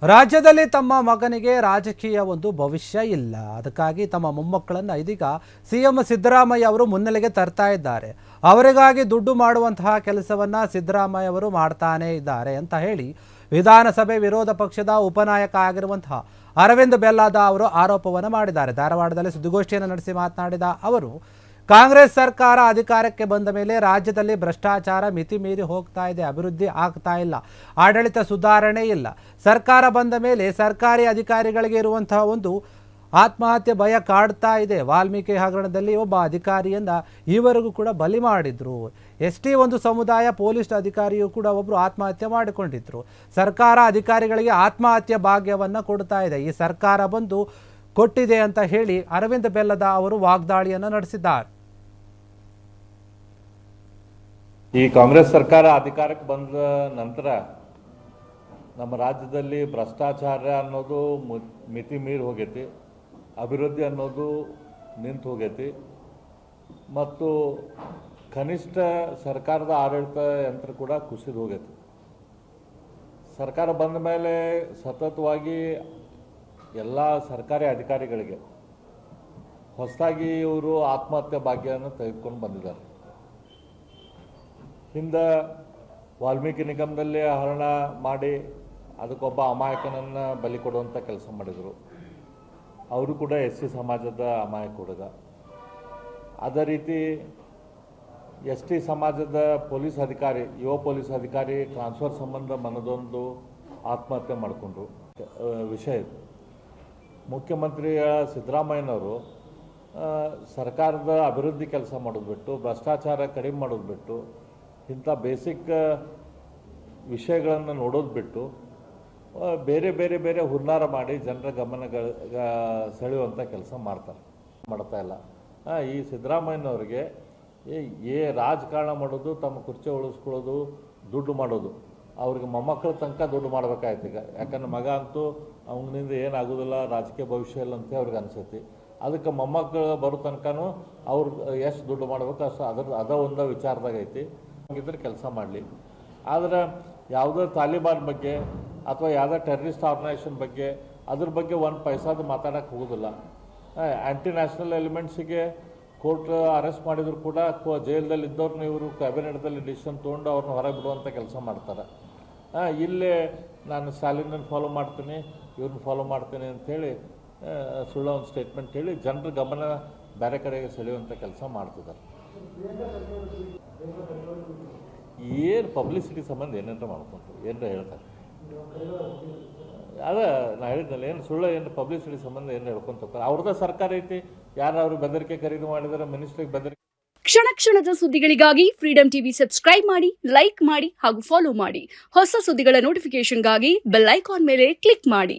ರಾಜ್ಯದಲ್ಲಿ ತಮ್ಮ ಮಗನಿಗೆ ರಾಜಕೀಯ ಒಂದು ಭವಿಷ್ಯ ಇಲ್ಲ. ಅದಕ್ಕಾಗಿ ತಮ್ಮ ಮೊಮ್ಮಕ್ಕಳನ್ನು ಇದೀಗ ಸಿಎಂ ಸಿದ್ದರಾಮಯ್ಯ ಅವರು ಮುನ್ನೆಲೆಗೆ ತರ್ತಾ ಇದ್ದಾರೆ. ಅವರಿಗಾಗಿ ದುಡ್ಡು ಮಾಡುವಂತಹ ಕೆಲಸವನ್ನ ಸಿದ್ದರಾಮಯ್ಯ ಅವರು ಮಾಡ್ತಾನೆ ಇದ್ದಾರೆ ಅಂತ ಹೇಳಿ ವಿಧಾನಸಭೆ ವಿರೋಧ ಪಕ್ಷದ ಉಪನಾಯಕ ಆಗಿರುವಂತಹ ಅರವಿಂದ್ ಬೆಲ್ಲದ ಅವರು ಆರೋಪವನ್ನು ಮಾಡಿದ್ದಾರೆ. ಧಾರವಾಡದಲ್ಲಿ ಸುದ್ದಿಗೋಷ್ಠಿಯನ್ನು ನಡೆಸಿ ಮಾತನಾಡಿದ ಅವರು, ಕಾಂಗ್ರೆಸ್ ಸರ್ಕಾರ ಅಧಿಕಾರಕ್ಕೆ ಬಂದ ಮೇಲೆ ರಾಜ್ಯದಲ್ಲಿ ಭ್ರಷ್ಟಾಚಾರ ಮಿತಿ ಮೀರಿ ಹೋಗ್ತಾ ಇದೆ, ಅಭಿವೃದ್ಧಿ ಆಗ್ತಾ ಇಲ್ಲ, ಆಡಳಿತ ಸುಧಾರಣೆ ಇಲ್ಲ. ಸರ್ಕಾರ ಬಂದ ಮೇಲೆ ಸರ್ಕಾರಿ ಅಧಿಕಾರಿಗಳಿಗೆ ಇರುವಂತಹ ಒಂದು ಆತ್ಮಹತ್ಯೆ ಭಯ ಕಾಡ್ತಾ ಇದೆ. ವಾಲ್ಮೀಕಿ ಹಗರಣದಲ್ಲಿ ಒಬ್ಬ ಅಧಿಕಾರಿಯನ್ನ ಈವರೆಗೂ ಕೂಡ ಬಲಿ ಮಾಡಿದ್ರು. ಎಸ್ಟಿ ಒಂದು ಸಮುದಾಯ ಪೊಲೀಸ್ ಅಧಿಕಾರಿಯು ಕೂಡ ಒಬ್ಬರು ಆತ್ಮಹತ್ಯೆ ಮಾಡಿಕೊಂಡಿದ್ರು. ಸರ್ಕಾರ ಅಧಿಕಾರಿಗಳಿಗೆ ಆತ್ಮಹತ್ಯೆ ಭಾಗ್ಯವನ್ನ ಕೊಡ್ತಾ ಇದೆ. ಈ ಸರ್ಕಾರ ಬಂದು ಕೊಟ್ಟಿದೆ ಅಂತ ಹೇಳಿ ಅರವಿಂದ್ ಬೆಲ್ಲದ ಅವರು ವಾಗ್ದಾಳಿಯನ್ನು ನಡೆಸಿದ್ದಾರೆ. ಈ ಕಾಂಗ್ರೆಸ್ ಸರ್ಕಾರ ಅಧಿಕಾರಕ್ಕೆ ಬಂದ ನಂತರ ನಮ್ಮ ರಾಜ್ಯದಲ್ಲಿ ಭ್ರಷ್ಟಾಚಾರ ಅನ್ನೋದು ಮಿತಿ ಮೀರಿ ಹೋಗೈತಿ, ಅಭಿವೃದ್ಧಿ ಅನ್ನೋದು ನಿಂತು ಹೋಗೈತಿ ಮತ್ತು ಕನಿಷ್ಠ ಸರ್ಕಾರದ ಆಡಳಿತ ಯಂತ್ರ ಕೂಡ ಕುಸಿದು ಹೋಗೈತಿ. ಸರ್ಕಾರ ಬಂದ ಮೇಲೆ ಸತತವಾಗಿ ಎಲ್ಲ ಸರ್ಕಾರಿ ಅಧಿಕಾರಿಗಳಿಗೆ ಹೊಸದಾಗಿ ಇವರು ಆತ್ಮಹತ್ಯೆ ಭಾಗ್ಯವನ್ನು ತೆಗೆದುಕೊಂಡು ಬಂದಿದ್ದಾರೆ. ಹಿಂದೆ ವಾಲ್ಮೀಕಿ ನಿಗಮದಲ್ಲಿ ಹರಣ ಮಾಡಿ ಅದಕ್ಕೊಬ್ಬ ಅಮಾಯಕನನ್ನು ಬಲಿ ಕೊಡುವಂಥ ಕೆಲಸ ಮಾಡಿದರು. ಅವರು ಕೂಡ SC ಸಮಾಜದ ಅಮಾಯಕ ಹುಡುಗ. ಅದೇ ರೀತಿ ST ಸಮಾಜದ ಪೊಲೀಸ್ ಅಧಿಕಾರಿ, ಯುವ ಪೊಲೀಸ್ ಅಧಿಕಾರಿ ಟ್ರಾನ್ಸ್ಫರ್ ಸಂಬಂಧ ಮನದೊಂದು ಆತ್ಮಹತ್ಯೆ ಮಾಡಿಕೊಂಡ್ರು. ವಿಷಯ ಇದು. ಮುಖ್ಯಮಂತ್ರಿ ಸಿದ್ದರಾಮಯ್ಯನವರು ಸರ್ಕಾರದ ಅಭಿವೃದ್ಧಿ ಕೆಲಸ ಮಾಡೋದು ಬಿಟ್ಟು, ಭ್ರಷ್ಟಾಚಾರ ಕಡಿಮೆ ಮಾಡೋದು ಬಿಟ್ಟು, ಇಂಥ ಬೇಸಿಕ್ ವಿಷಯಗಳನ್ನು ನೋಡೋದು ಬಿಟ್ಟು ಬೇರೆ ಬೇರೆ ಬೇರೆ ಹುನ್ನಾರ ಮಾಡಿ ಜನರ ಗಮನ ಸೆಳೆಯುವಂಥ ಕೆಲಸ ಮಾಡ್ತಾ ಇಲ್ಲ. ಈ ಸಿದ್ದರಾಮಯ್ಯನವ್ರಿಗೆ ರಾಜಕಾರಣ ಮಾಡೋದು, ತಮ್ಮ ಕುರ್ಚಿ ಉಳಿಸ್ಕೊಳ್ಳೋದು, ದುಡ್ಡು ಮಾಡೋದು, ಅವ್ರಿಗೆ ಮೊಮ್ಮಕ್ಕಳ ತನಕ ದುಡ್ಡು ಮಾಡ್ಬೇಕಾಯ್ತು ಈಗ. ಯಾಕಂದ್ರೆ ಮಗ ಅಂತೂ ಅವನಿಂದ ಏನಾಗೋದಿಲ್ಲ, ರಾಜಕೀಯ ಭವಿಷ್ಯ ಇಲ್ಲ ಅಂತ ಅವ್ರಿಗೆ ಅನಿಸೈತಿ. ಅದಕ್ಕೆ ಮೊಮ್ಮಕ್ಕಳು ಬರೋ ತನಕನೂ ಅವ್ರು ಎಷ್ಟು ದುಡ್ಡು ಮಾಡ್ಬೇಕು ಅಷ್ಟು ಅದ ಒಂದು ವಿಚಾರದಾಗ ಐತಿ. ಹಂಗಿದ್ರೆ ಕೆಲಸ ಮಾಡಲಿ. ಆದರೆ ಯಾವುದೋ ತಾಲಿಬಾನ್ ಬಗ್ಗೆ ಅಥವಾ ಯಾವುದೋ ಟೆರರಿಸ್ಟ್ ಆರ್ಗನೈಸೇಷನ್ ಬಗ್ಗೆ ಅದ್ರ ಬಗ್ಗೆ ಒಂದು ಪೈಸಾದು ಮಾತಾಡೋಕ್ಕೆ ಹೋಗೋದಿಲ್ಲ. ಆ್ಯಂಟಿ ನ್ಯಾಷನಲ್ ಎಲಿಮೆಂಟ್ಸಿಗೆ ಕೋರ್ಟ್ ಅರೆಸ್ಟ್ ಮಾಡಿದ್ರು ಕೂಡ ಜೈಲದಲ್ಲಿ ಇದ್ದವ್ರನ್ನ ಇವರು ಕ್ಯಾಬಿನೆಟ್ದಲ್ಲಿ ಡಿಸಿಷನ್ ತೊಗೊಂಡು ಅವ್ರನ್ನ ಹೊರಗೆ ಬಿಡುವಂಥ ಕೆಲಸ ಮಾಡ್ತಾರೆ. ಇಲ್ಲೇ ನಾನು ಸ್ಟಾಲಿನನ್ನು ಫಾಲೋ ಮಾಡ್ತೀನಿ, ಇವ್ರನ್ನ ಫಾಲೋ ಮಾಡ್ತೀನಿ ಅಂಥೇಳಿ ಸುಳ್ಳ ಒಂದು ಸ್ಟೇಟ್ಮೆಂಟ್ ಹೇಳಿ ಜನರ ಗಮನ ಬೇರೆ ಕಡೆಗೆ ಸೆಳೆಯುವಂಥ ಕೆಲಸ ಮಾಡ್ತಿದ್ದಾರೆ. ಏನು ಪಬ್ಲಿಸಿಟಿ ಸಂಬಂಧ ಏನೇನು ಮಾಡ್ಕೊಂತಾರೆ, ಏನರ ಹೇಳ್ತಾರೆ. ಅದ ನಾ ಹೇಳಿದ್ನಲ್ಲ, ಏನು ಸುಳ್ಳು, ಏನು ಪಬ್ಲಿಸಿಟಿ ಸಂಬಂಧ ಏನು ಹೇಳ್ಕೊಂತಾರೆ. ಅವ್ರದ್ದೇ ಸರ್ಕಾರ ಐತಿ, ಯಾರು ಅವ್ರು ಬೆದರಿಕೆ ಖರೀದಿ ಮಾಡಿದರೆ ಮಿನಿಸ್ಟ್ರಿಗೆ ಬೆದರಿಕೆ. ಕ್ಷಣ ಕ್ಷಣದ ಸುದ್ದಿಗಳಿಗಾಗಿ ಫ್ರೀಡಂ ಟಿವಿ ಸಬ್ಸ್ಕ್ರೈಬ್ ಮಾಡಿ, ಲೈಕ್ ಮಾಡಿ ಹಾಗೂ ಫಾಲೋ ಮಾಡಿ. ಹೊಸ ಸುದ್ದಿಗಳ ನೋಟಿಫಿಕೇಶನ್ಗಾಗಿ ಬೆಲ್ ಐಕಾನ್ ಮೇಲೆ ಕ್ಲಿಕ್ ಮಾಡಿ.